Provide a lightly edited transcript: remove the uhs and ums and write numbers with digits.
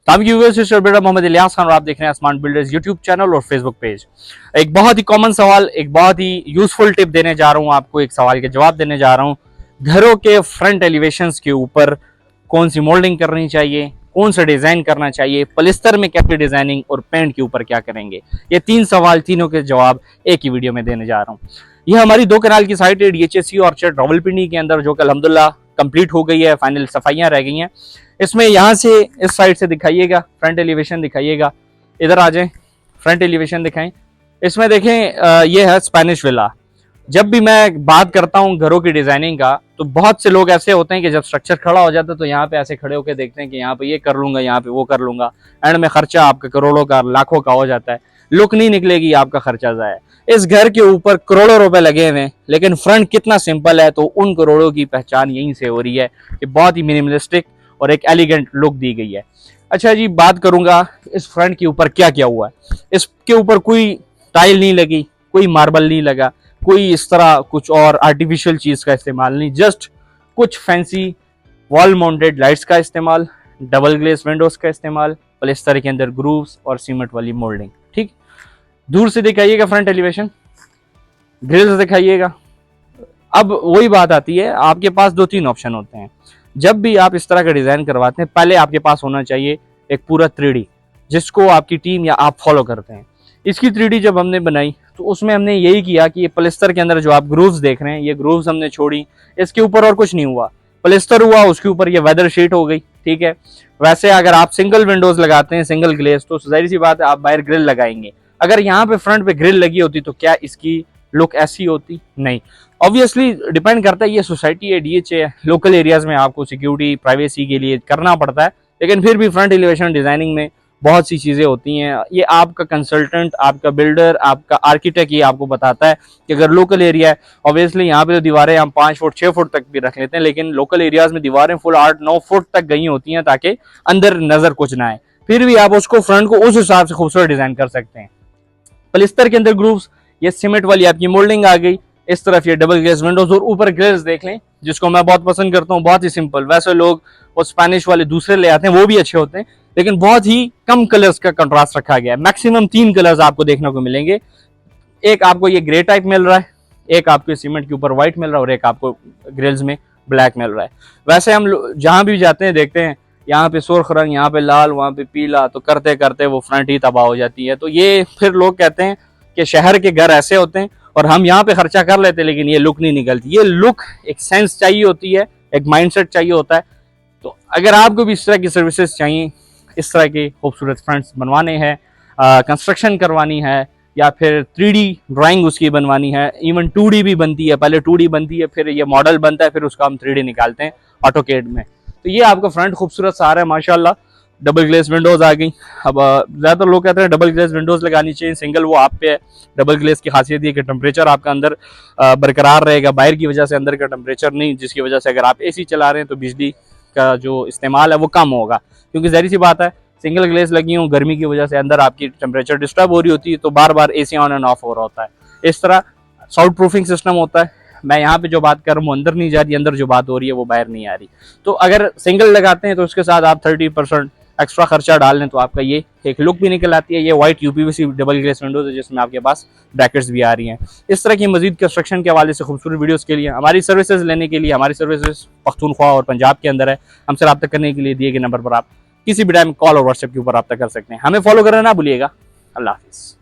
तमाम व्यूअर्स बेटा मोहम्मद इलियास खान और आप देख रहे हैं स्मार्ट बिल्डर्स यूट्यूब चैनल और फेसबुक पेज। एक बहुत ही कॉमन सवाल, एक बहुत ही यूजफुल टिप देने जा रहा हूं आपको, एक सवाल के जवाब देने जा रहा हूं। घरों के फ्रंट एलिवेशंस के ऊपर कौन सी मोल्डिंग करनी चाहिए, कौन सा डिजाइन करना चाहिए, पलिस्तर में कैसी डिजाइनिंग और पेंट के ऊपर क्या करेंगे, ये 3 सवाल, तीनों के जवाब एक ही वीडियो में देने जा रहा हूँ। यह हमारी 2 कनाल की साइट है DHSC ऑर्चर्ड रावलपिंडी के अंदर, जो कि अल्हम्दुलिल्लाह कंप्लीट हो गई है, फाइनल सफाइयां रह गई हैं। इसमें यहाँ से इस साइड से दिखाइएगा, फ्रंट एलिवेशन दिखाइएगा, इधर आ जाएं, फ्रंट एलिवेशन दिखाएं। इसमें देखें ये है स्पेनिश विला। जब भी मैं बात करता हूँ घरों की डिजाइनिंग का, तो बहुत से लोग ऐसे होते हैं कि जब स्ट्रक्चर खड़ा हो जाता है तो यहाँ पे ऐसे खड़े होकर देखते हैं कि यहाँ पे ये कर लूंगा, यहाँ पे वो कर लूंगा, एंड में खर्चा आपका करोड़ों का, लाखों का हो जाता है, लुक नहीं निकलेगी, आपका खर्चा जाए। इस घर के ऊपर करोड़ों रुपए लगे हुए हैं, लेकिन फ्रंट कितना सिंपल है, तो उन करोड़ों की पहचान यहीं से हो रही है कि बहुत ही मिनिमलिस्टिक और एक एलिगेंट लुक दी गई है। अच्छा जी, बात करूंगा इस फ्रंट के ऊपर क्या क्या हुआ है। इसके ऊपर कोई टाइल नहीं लगी, कोई मार्बल नहीं लगा, कोई इस तरह कुछ और आर्टिफिशियल चीज का इस्तेमाल नहीं, जस्ट कुछ फैंसी वॉल माउंटेड लाइट्स का इस्तेमाल, डबल ग्लेस विंडोज का इस्तेमाल, पलिस्तर के अंदर ग्रूव्स और सीमेंट वाली मोल्डिंग। ठीक, दूर से दिखाइएगा फ्रंट एलिवेशन, ग्रिल्स दिखाइएगा। अब वही बात आती है, आपके पास 2-3 ऑप्शन होते हैं। जब भी आप इस तरह का डिजाइन करवाते हैं, पहले आपके पास होना चाहिए एक पूरा 3D, जिसको आपकी टीम या आप फॉलो करते हैं। इसकी 3D जब हमने बनाई तो उसमें हमने यही किया कि ये पलिस्तर के अंदर जो आप ग्रूव्स देख रहे हैं, ये ग्रूव्स हमने छोड़ी, इसके ऊपर और कुछ नहीं हुआ। पलिस्तर हुआ, उसके ऊपर ये वेदर शीट हो गई। ठीक है, वैसे अगर आप सिंगल विंडोज लगाते हैं, सिंगल ग्लेस, तो जाहिर सी बात है आप बाहर ग्रिल लगाएंगे। अगर यहाँ पे फ्रंट पे ग्रिल लगी होती तो क्या इसकी लुक ऐसी होती? नहीं। ऑब्वियसली डिपेंड करता है, ये सोसाइटी है, DHA है, लोकल एरियाज में आपको सिक्योरिटी प्राइवेसी के लिए करना पड़ता है, लेकिन फिर भी फ्रंट एलिवेशन डिजाइनिंग में बहुत सी चीजें होती हैं। ये आपका कंसल्टेंट, आपका बिल्डर, आपका आर्किटेक्ट ये आपको बताता है कि अगर लोकल एरिया है, ऑब्वियसली यहाँ पे तो दीवारें हम 5 फुट 6 फुट तक भी रख लेते हैं, लेकिन लोकल एरियाज में दीवारें फुल 8-9 फुट तक गई होती हैं ताकि अंदर नजर कुछ ना आए। फिर भी आप उसको फ्रंट को उस हिसाब से खूबसूरत डिजाइन कर सकते हैं। पलिस्तर के अंदर ग्रूव्स, ये सीमेंट वाली आपकी मोल्डिंग आ गई, इस तरफ ये डबल ग्लेस विंडोज और ऊपर ग्रिल्स देख लें, जिसको मैं बहुत पसंद करता हूँ, बहुत ही सिंपल। वैसे लोग वो स्पेनिश वाले दूसरे ले आते हैं, वो भी अच्छे होते हैं, लेकिन बहुत ही कम कलर्स का कंट्रास्ट रखा गया है। मैक्सिमम 3 कलर्स आपको देखने को मिलेंगे। एक आपको ये ग्रे टाइप मिल रहा है, एक आपके सीमेंट के ऊपर व्हाइट मिल रहा है, और एक आपको ग्रिल्स में ब्लैक मिल रहा है। वैसे हम जहां भी जाते हैं देखते हैं यहाँ पे सुर्ख रंग, यहाँ पे लाल, वहां पे पीला, तो करते करते वो फ्रंट ही तबाह हो जाती है। तो ये फिर लोग कहते हैं कि शहर के घर ऐसे होते हैं और हम यहाँ पे खर्चा कर लेते हैं, लेकिन ये लुक नहीं निकलती। ये लुक एक सेंस चाहिए होती है, एक माइंडसेट चाहिए होता है। तो अगर आपको भी इस तरह की सर्विसेज चाहिए, इस तरह के खूबसूरत फ्रंट्स बनवाने हैं, कंस्ट्रक्शन करवानी है, या फिर 3D ड्राइंग उसकी बनवानी है, इवन 2D भी बनती है, पहले 2D बनती है, फिर ये मॉडल बनता है, फिर उसका हम 3D निकालते हैं ऑटोकेड में। तो ये आपका फ्रंट खूबसूरत सा आ रहा है माशाल्लाह। डबल ग्लेस विंडोज आ गई। अब ज्यादातर लोग कहते हैं डबल ग्लेस विंडोज लगानी चाहिए, सिंगल वो आप पे है। डबल ग्लेस की खासियत ये कि टेम्परेचर आपका अंदर बरकरार रहेगा, बाहर की वजह से अंदर का टेम्परेचर नहीं, जिसकी वजह से अगर आप AC चला रहे हैं तो बिजली का जो इस्तेमाल है वो कम होगा, क्योंकि जाहिर सी बात है सिंगल ग्लेस लगी हो, गर्मी की वजह से अंदर आपकी टेम्परेचर डिस्टर्ब हो रही होती है, तो बार बार AC ऑन एंड ऑफ हो रहा होता है। इस तरह साउंड प्रूफिंग सिस्टम होता है। मैं यहाँ पे जो बात कर रहा हूँ अंदर नहीं जा रही, अंदर जो बात हो रही है वो बाहर नहीं आ रही। तो अगर सिंगल लगाते हैं तो उसके साथ आप 30% एक्स्ट्रा खर्चा डाल लें तो आपका ये एक लुक भी निकल आती है। ये white UPVC double glace Windows है, जिसमें आपके पास ब्रैकेट्स भी आ रही हैं। इस तरह की मजीद कंस्ट्रक्शन के हवाले से खूबसूरत वीडियोस के लिए, हमारी सर्विसेज लेने के लिए, हमारी सर्विसेज पख्तूनख्वा और पंजाब के अंदर है, हमसे रब्ता करने के लिए दिए गए नंबर पर आप किसी भी टाइम कॉल और व्हाट्सएप के ऊपर रब्ता कर सकते हैं। हमें फॉलो करना ना भूलिएगा। अल्लाह हाफिज़।